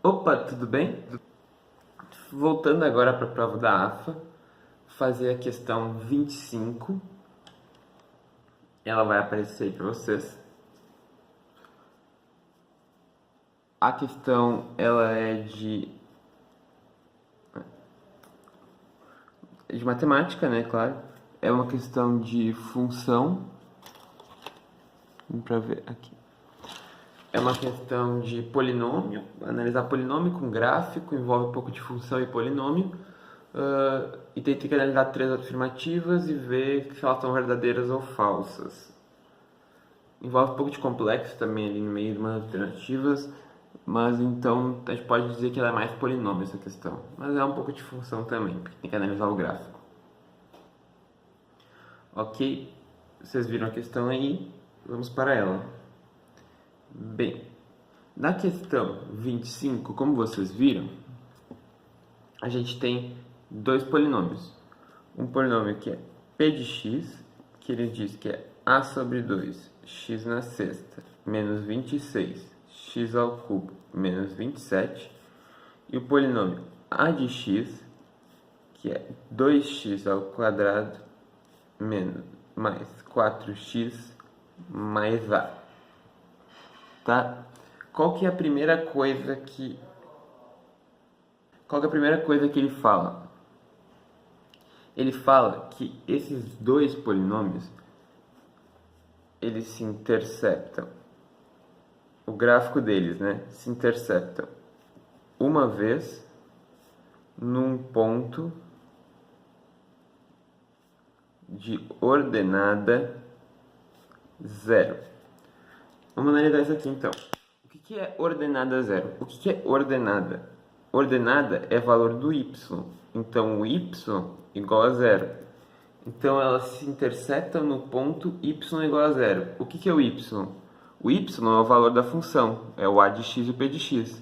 Opa, tudo bem? Voltando agora para a prova da AFA, fazer a questão 25. Ela vai aparecer aí para vocês. A questão ela é de matemática, né? Claro. É uma questão de função. Vamos para ver aqui. É uma questão de polinômio, analisar polinômio com gráfico, envolve um pouco de função e polinômio. E tem que analisar três afirmativas e ver se elas são verdadeiras ou falsas. Envolve um pouco de complexo também ali no meio de umas alternativas, mas então a gente pode dizer que ela é mais polinômio essa questão. Mas é um pouco de função também, porque tem que analisar o gráfico. Ok? Vocês viram a questão aí? Vamos para ela. Bem, na questão 25, como vocês viram, a gente tem dois polinômios. Um polinômio que é p de x, que ele diz que é a sobre 2, x na sexta, menos 26, x ao cubo, menos 27. E o polinômio a de x, que é 2x ao quadrado, menos mais 4x mais a. Tá? Qual que é a primeira coisa que ele fala? Ele fala que esses dois polinômios eles se interceptam. O gráfico deles, né, se interceptam uma vez num ponto de ordenada zero. Vamos analisar isso aqui então. O que é ordenada zero? O que é ordenada? Ordenada é valor do y. Então o y igual a zero. Então elas se interceptam no ponto y igual a zero. O que é o y? O y é o valor da função, é o a de x e o p de x.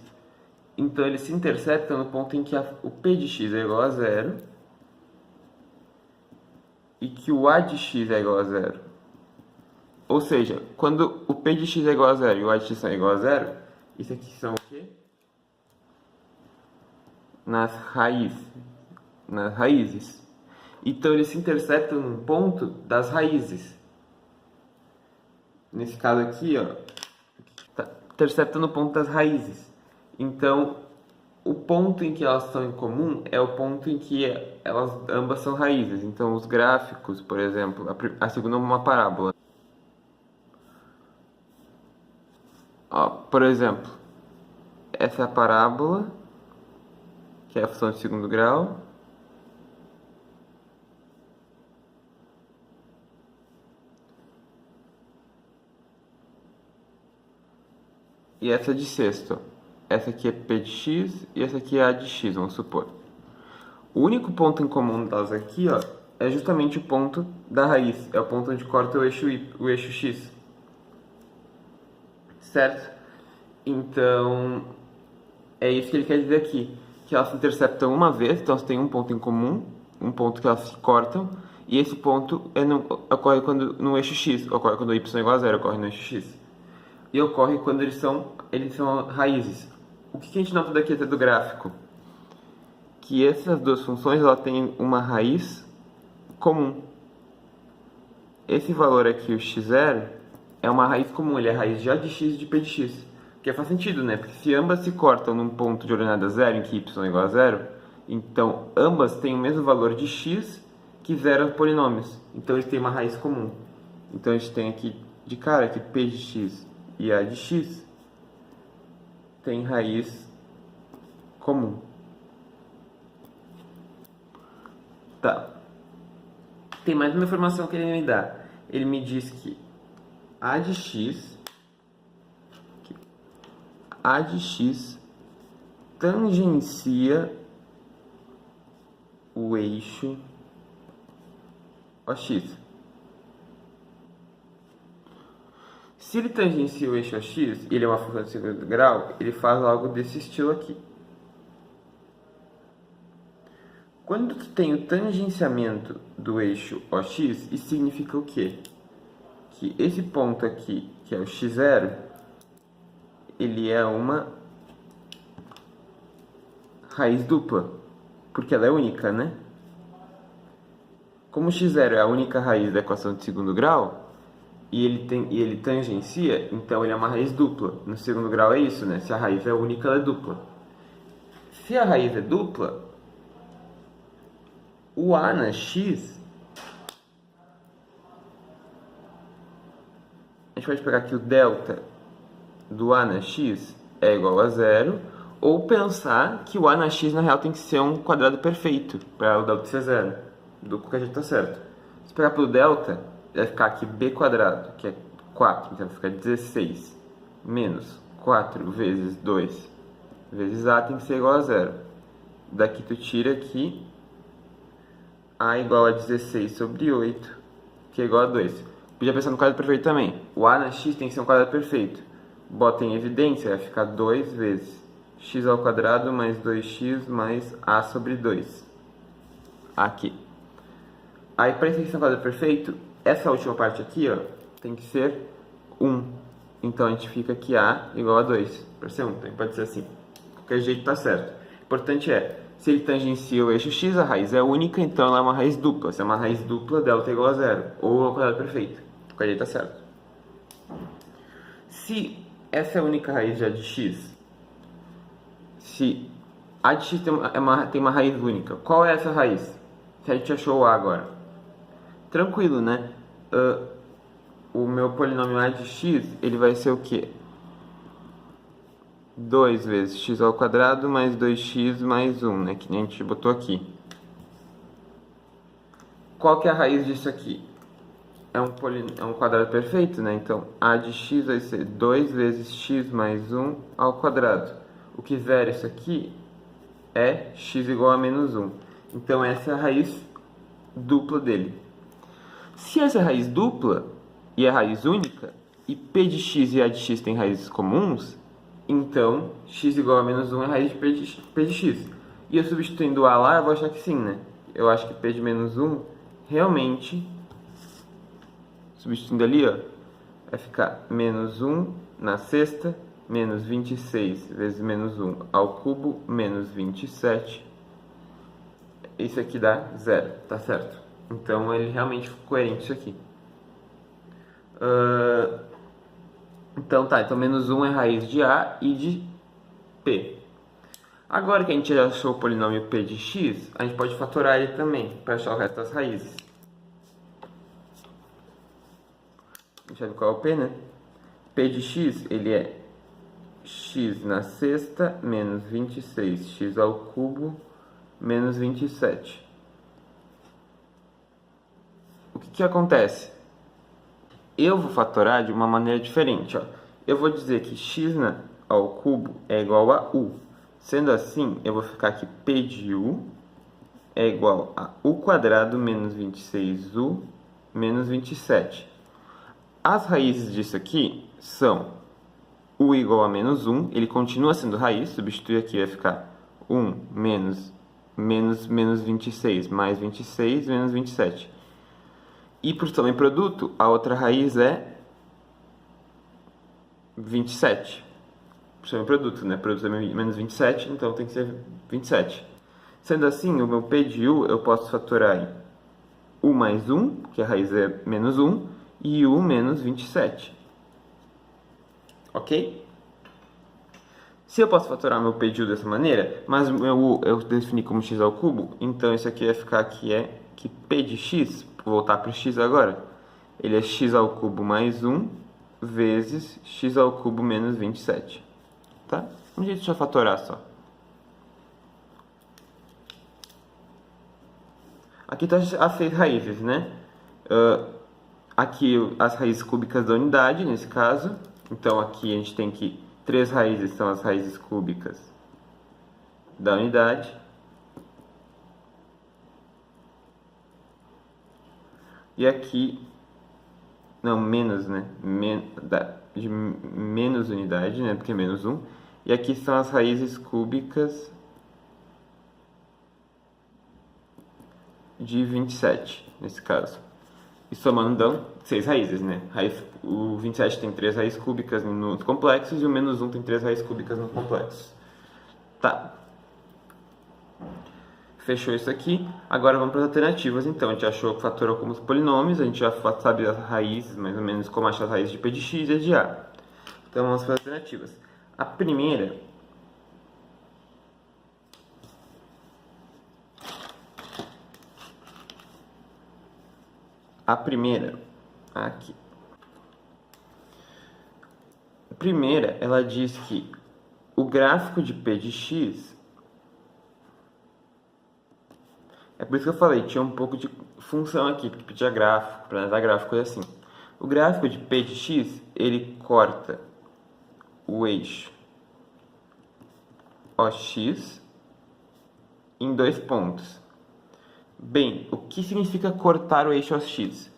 Então eles se interceptam no ponto em que o p de x é igual a zero e que o a de x é igual a zero. Ou seja, quando o p de x é igual a zero e o a de x é igual a zero, isso aqui são o quê? Nas raízes. Então eles se interceptam num ponto das raízes. Nesse caso aqui, ó, intercepta no ponto das raízes. Então, o ponto em que elas estão em comum é o ponto em que elas ambas são raízes. Então, os gráficos, por exemplo, a segunda é uma parábola. Ó, por exemplo, essa é a parábola, que é a função de segundo grau. E essa de sexto. Essa aqui é p de x e essa aqui é a de x, vamos supor. O único ponto em comum delas aqui, ó, é justamente o ponto da raiz. É o ponto onde corta o eixo x. Certo? Então, é isso que ele quer dizer aqui. Que elas se interceptam uma vez, então você tem um ponto em comum, um ponto que elas se cortam, e esse ponto ocorre no eixo x, ocorre quando y é igual a zero, ocorre no eixo x. E ocorre quando eles são raízes. O que a gente nota daqui até do gráfico? Que essas duas funções ela têm uma raiz comum. Esse valor aqui, o x0, é uma raiz comum, ele é a raiz de a de x e de p de x. Que faz sentido, né? Porque se ambas se cortam num ponto de ordenada zero, em que y é igual a zero, então ambas têm o mesmo valor de x que zero polinômios. Então eles têm uma raiz comum. Então a gente tem aqui de cara que p de x e a de x tem raiz comum. Tá. Tem mais uma informação que ele me dá. Ele me diz que a de x tangencia o eixo OX. Se ele tangencia o eixo OX, ele é uma função de segundo grau, ele faz algo desse estilo aqui. Quando tu tem o tangenciamento do eixo OX, isso significa o quê? Que esse ponto aqui, que é o x0, ele é uma raiz dupla, porque ela é única, né? Como x0 é a única raiz da equação de segundo grau, e ele tangencia, então ele é uma raiz dupla. No segundo grau é isso, né? Se a raiz é única, ela é dupla. Se a raiz é dupla, o a na x, a gente pode pegar aqui o delta do a na x é igual a zero, ou pensar que o a na x na real tem que ser um quadrado perfeito para o delta ser zero. Do qualquer jeito tá certo. Se pegar pelo delta, vai ficar aqui b quadrado, que é 4, então vai ficar 16 menos 4 vezes 2 vezes a tem que ser igual a zero. Daqui tu tira aqui a igual a 16 sobre 8, que é igual a 2. Podia pensar no quadrado perfeito também. O a na x tem que ser um quadrado perfeito. Bota em evidência, vai ficar 2 vezes x ao quadrado mais 2x mais a sobre 2. Aqui. Aí, para esse ser um quadrado perfeito, essa última parte aqui, ó, tem que ser 1. Então, a gente fica aqui a igual a 2. Para ser 1, então pode ser assim. De qualquer jeito tá certo. O importante é, se ele tangencia o eixo x, a raiz é única, então ela é uma raiz dupla. Se é uma raiz dupla, delta é igual a 0. Ou ao quadrado perfeito. De qualquer jeito tá certo. Se essa é a única raiz já de x, se a de x tem uma raiz única, qual é essa raiz? Se a gente achou o a agora. Tranquilo, né? O meu polinômio a de x, ele vai ser o quê? 2 vezes x ao quadrado mais 2x mais 1, né? Que nem a gente botou aqui. Qual que é a raiz disso aqui? É um quadrado perfeito, né? Então, a de x vai ser 2 vezes x mais 1 ao quadrado. O que zera isso aqui é x igual a menos 1. Então, essa é a raiz dupla dele. Se essa é a raiz dupla e é raiz única, e p de x e a de x têm raízes comuns, então x igual a menos 1 é a raiz de p de x. E eu substituindo a lá, eu vou achar que sim, né? Eu acho que p de menos 1 realmente, substituindo ali, ó, vai ficar menos 1 na sexta, menos 26 vezes menos 1 ao cubo, menos 27. Isso aqui dá 0, tá certo? Então ele realmente ficou coerente isso aqui. Então menos 1 é raiz de a e de p. Agora que a gente já achou o polinômio p de x, a gente pode fatorar ele também, para achar o resto das raízes. A gente sabe qual é o p, né? P de x, ele é x na sexta menos 26, x ao cubo menos 27. O que acontece? Eu vou fatorar de uma maneira diferente, ó. Eu vou dizer que x ao cubo é igual a u. Sendo assim, eu vou ficar aqui p de u é igual a u quadrado menos 26u menos 27. As raízes disso aqui são u igual a menos 1, ele continua sendo raiz, substitui aqui, vai ficar 1 menos 26 mais 26 menos 27. E por também produto, a outra raiz é 27. Por também produto, né? Produto é menos 27, então tem que ser 27. Sendo assim, o meu p de u eu posso fatorar em u mais 1, que a raiz é menos 1, e u menos 27. Ok? Se eu posso fatorar meu p de u dessa maneira, mas meu u eu defini como x ao cubo, então isso aqui vai ficar aqui que p de x, vou voltar para o x agora, ele é x ao cubo mais 1 vezes x ao cubo menos 27. Tá? Um jeito de fatorar só. Aqui estão as 6 raízes, né? Aqui as raízes cúbicas da unidade, nesse caso. Então aqui a gente tem que 3 raízes são as raízes cúbicas da unidade. E aqui, não, menos, né? De menos unidade, né? Porque é menos 1. E aqui são as raízes cúbicas de 27, nesse caso. E somando dão 6 raízes, né? O 27 tem 3 raízes cúbicas nos complexos e o menos 1 tem 3 raízes cúbicas nos complexos. Tá. Fechou isso aqui. Agora vamos para as alternativas. Então, a gente achou que fatorou como os polinômios, a gente já sabe as raízes, mais ou menos como achar as raízes de P de x e de A. Então, vamos para as alternativas. A primeira, aqui. A primeira, ela diz que o gráfico de P de x, é por isso que eu falei, tinha um pouco de função aqui, porque pedia gráfico, para analisar gráfico, coisa assim. O gráfico de P de x, ele corta o eixo OX em 2 pontos. Bem, o que significa cortar o eixo OX?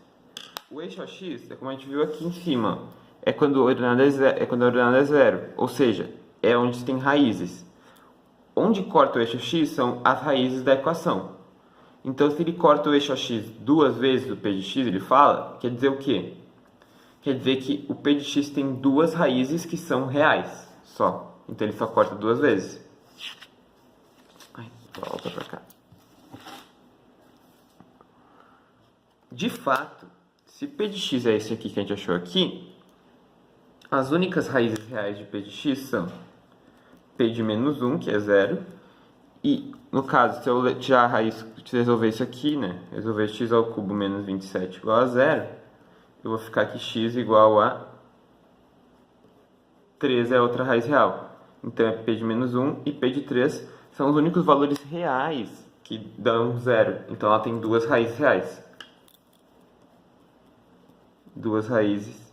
O eixo OX é como a gente viu aqui em cima, é quando a ordenada é zero, ou seja, é onde tem raízes. Onde corta o eixo x são as raízes da equação. Então, se ele corta o eixo x duas vezes o p de x, ele fala, quer dizer o quê? Quer dizer que o p de x tem duas raízes que são reais, só. Então, ele só corta duas vezes. Volta pra cá. De fato, se p de x é esse aqui que a gente achou aqui, as únicas raízes reais de p de x são p de menos 1, que é zero, e, no caso, se eu tirar a raiz, se resolver isso aqui, né, resolver x ao cubo menos 27 igual a zero, eu vou ficar que x igual a 3 é a outra raiz real. Então, é p de menos 1 e p de 3 são os únicos valores reais que dão zero. Então, ela tem duas raízes reais. Duas raízes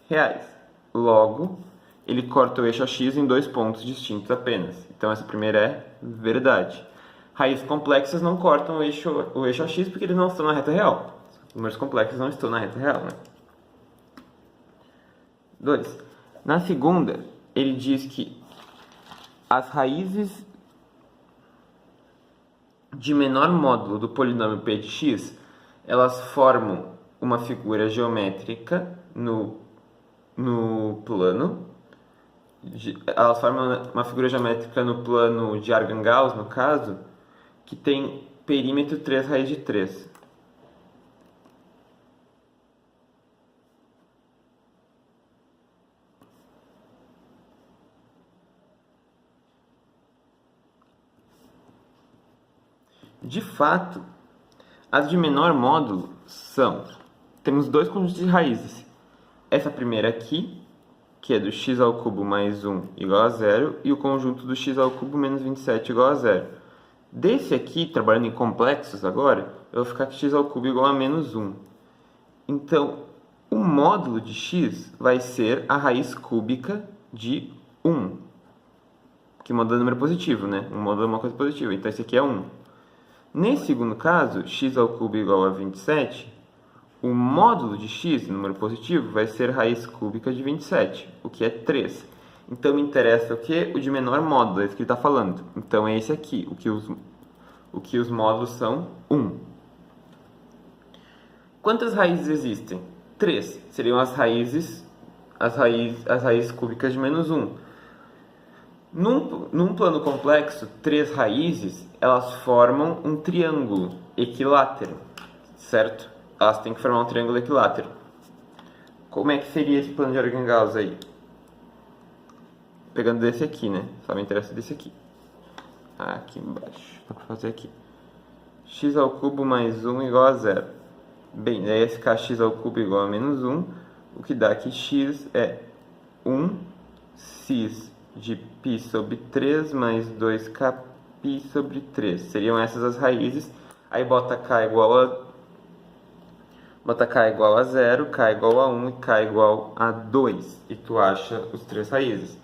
reais. Logo, ele corta o eixo x em 2 pontos distintos apenas. Então, essa primeira é verdade. Raízes complexas não cortam o eixo x porque eles não estão na reta real. Números complexos não estão na reta real, né? 2. Na segunda, ele diz que as raízes de menor módulo do polinômio p de x, elas formam uma figura geométrica no plano. Elas formam uma figura geométrica no plano de Argand-Gauss, no caso, que tem perímetro 3 raiz de 3. De fato, as de menor módulo são... Temos dois conjuntos de raízes. Essa primeira aqui, que é do x ao cubo mais 1 igual a zero, e o conjunto do x ao cubo menos 27 igual a zero. Desse aqui, trabalhando em complexos agora, eu vou ficar que x ao cubo igual a menos 1. Então, o módulo de x vai ser a raiz cúbica de 1. Que módulo é número positivo, né? Um módulo é uma coisa positiva, então esse aqui é 1. Nesse segundo caso, x ao cubo igual a 27, o módulo de x, número positivo, vai ser raiz cúbica de 27, o que é 3. Então, me interessa o que? O de menor módulo, é isso que ele está falando. Então, é esse aqui, o que os módulos são 1. Quantas raízes existem? 3. Seriam as raízes cúbicas de menos 1. Num plano complexo, 3 raízes, elas formam um triângulo equilátero, certo? Elas têm que formar um triângulo equilátero. Como é que seria esse plano de Argand-Gauss aí? Pegando desse aqui, né? Só me interessa desse aqui. Aqui embaixo. Dá pra fazer aqui. X ao cubo mais 1 igual a 0. Bem, daí ia ficar x ao cubo igual a menos 1. O que dá que x é 1 cis de π sobre 3 mais 2k π sobre 3. Seriam essas as raízes. Aí bota k igual a 0, k igual a 1 e k igual a 2. E tu acha os 3 raízes.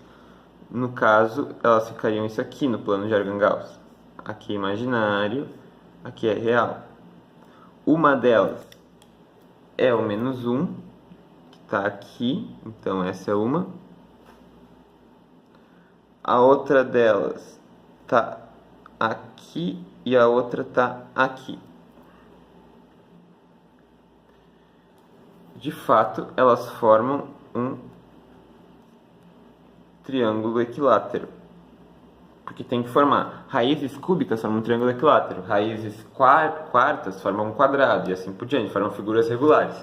No caso, elas ficariam isso aqui no plano de Argand-Gauss. Aqui é imaginário, aqui é real. Uma delas é o menos 1, que está aqui. Então, essa é uma. A outra delas está aqui e a outra está aqui. De fato, elas formam um triângulo equilátero. porque tem que formar raízes cúbicas formam um triângulo equilátero, raízes quartas formam um quadrado e assim por diante, formam figuras regulares.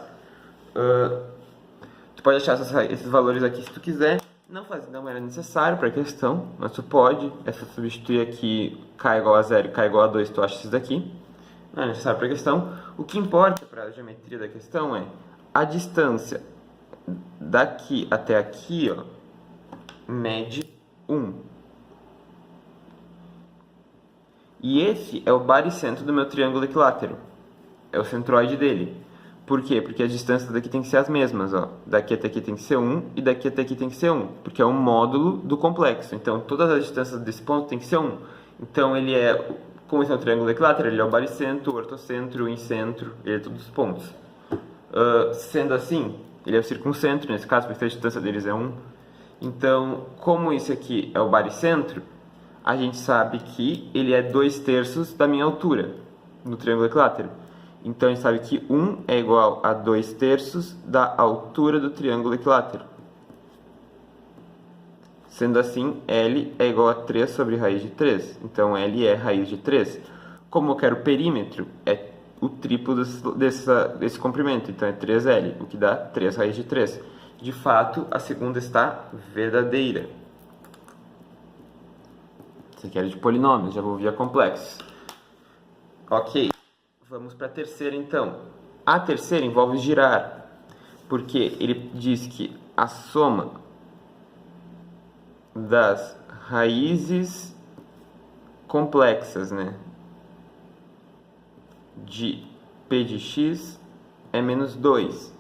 Tu pode achar esses valores aqui se tu quiser, não era necessário para a questão, mas tu pode, é só substituir aqui k igual a 0 e k igual a 2, tu acha isso daqui, não é necessário para a questão. O que importa para a geometria da questão é a distância daqui até aqui, ó, mede 1. E esse é o baricentro do meu triângulo equilátero. É o centroide dele. Por quê? Porque as distâncias daqui tem que ser as mesmas, ó. Daqui até aqui tem que ser 1 e daqui até aqui tem que ser 1, porque é um módulo do complexo. Então todas as distâncias desse ponto tem que ser 1. Então ele é, como esse é um triângulo equilátero, ele é o baricentro, o ortocentro, o incentro, ele é todos os pontos. Sendo assim, ele é o circuncentro, nesse caso, porque a distância deles é 1. Então, como esse aqui é o baricentro, a gente sabe que ele é 2/3 da minha altura no triângulo equilátero. Então, a gente sabe que 1 é igual a 2/3 da altura do triângulo equilátero. Sendo assim, L é igual a 3 sobre raiz de 3. Então, L é raiz de 3. Como eu quero perímetro, é o triplo desse comprimento. Então, é 3L, o que dá 3 raiz de 3. De fato, a segunda está verdadeira. Isso aqui era de polinômios, já vou via complexos. Ok, vamos para a terceira então. A terceira envolve girar, porque ele diz que a soma das raízes complexas, né, de p de x é menos 2.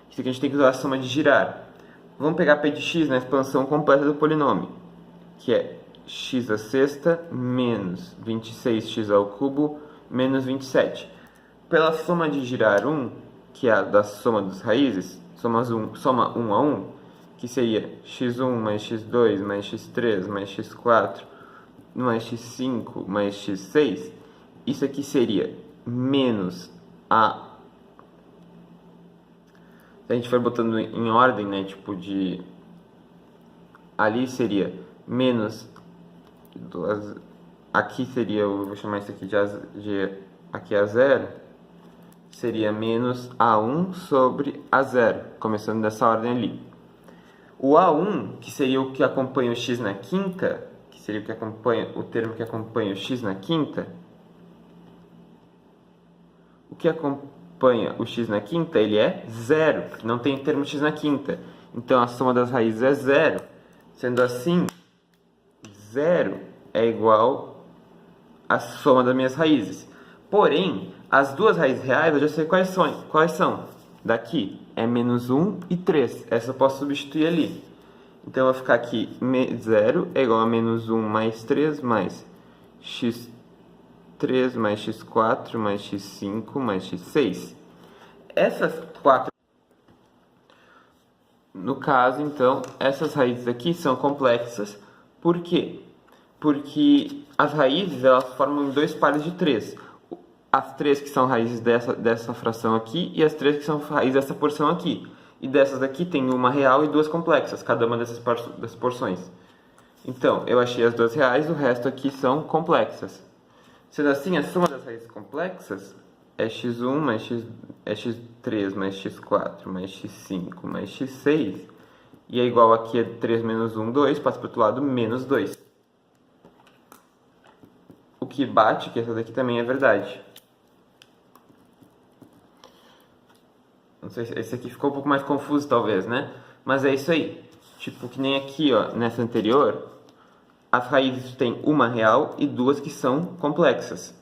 Isso aqui a gente tem que usar a soma de girar. Vamos pegar p de x na expansão completa do polinômio, que é x à sexta menos 26x ao cubo menos 27. Pela soma de girar 1, que é a da soma das raízes, soma 1 a 1, que seria x1 mais x2 mais x3 mais x4 mais x5 mais x6, isso aqui seria menos a... Se a gente for botando em ordem, né, tipo de... Ali seria menos... Aqui seria, eu vou chamar isso aqui de aqui a 0, seria menos A1 sobre A0, começando dessa ordem ali. O A1, que seria o que acompanha o x na quinta, que seria o termo que acompanha o x na quinta, o que acompanha o x na quinta, ele é 0, porque não tem termo x na quinta. Então a soma das raízes é 0. Sendo assim, 0 é igual à soma das minhas raízes. Porém, as duas raízes reais eu já sei quais são. Daqui é menos 1 e 3. Essa eu posso substituir ali. Então vai ficar aqui 0 é igual a menos 1 mais 3 mais x3 mais x4 mais x5 mais x6. Essas quatro... No caso, então, essas raízes aqui são complexas. Por quê? Porque as raízes elas formam em dois pares de 3. As 3 que são raízes dessa fração aqui e as 3 que são raízes dessa porção aqui. E dessas daqui tem uma real e duas complexas, cada uma dessas porções. Então, eu achei as duas reais, o resto aqui são complexas. Sendo assim, a soma das raízes complexas é x1 mais x3 mais x4 mais x5 mais x6. E é igual aqui a 3 menos 1, 2, passa para o outro lado, menos 2. O que bate, que essa daqui também é verdade. Não sei se esse aqui ficou um pouco mais confuso, talvez, né? Mas é isso aí. Tipo, que nem aqui, ó, nessa anterior, as raízes têm uma real e duas que são complexas.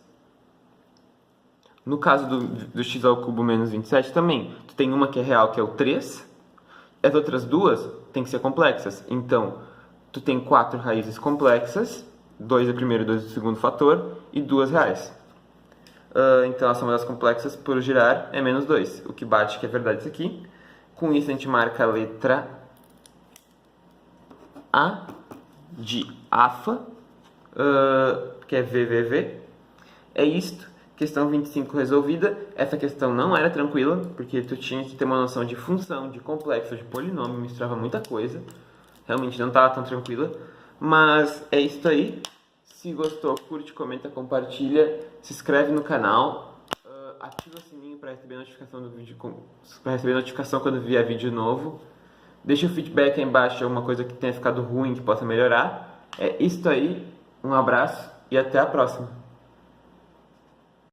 No caso do x ao cubo menos 27 também, tu tem uma que é real, que é o 3. As outras duas têm que ser complexas. Então, tu tem 4 raízes complexas, 2 do primeiro e 2 do segundo fator, e 2 reais. Então, a soma das complexas por girar é menos 2, o que bate que é verdade isso aqui. Com isso, a gente marca a letra A de AFA, que é VVV. É isto. Questão 25 resolvida. Essa questão não era tranquila, porque tu tinha que ter uma noção de função, de complexo, de polinômio, misturava muita coisa. Realmente não estava tão tranquila. Mas é isso aí. Se gostou, curte, comenta, compartilha, se inscreve no canal, ativa o sininho para receber notificação do vídeo, para receber notificação quando vier vídeo novo. Deixa o feedback aí embaixo, alguma coisa que tenha ficado ruim, que possa melhorar. É isso aí, um abraço e até a próxima.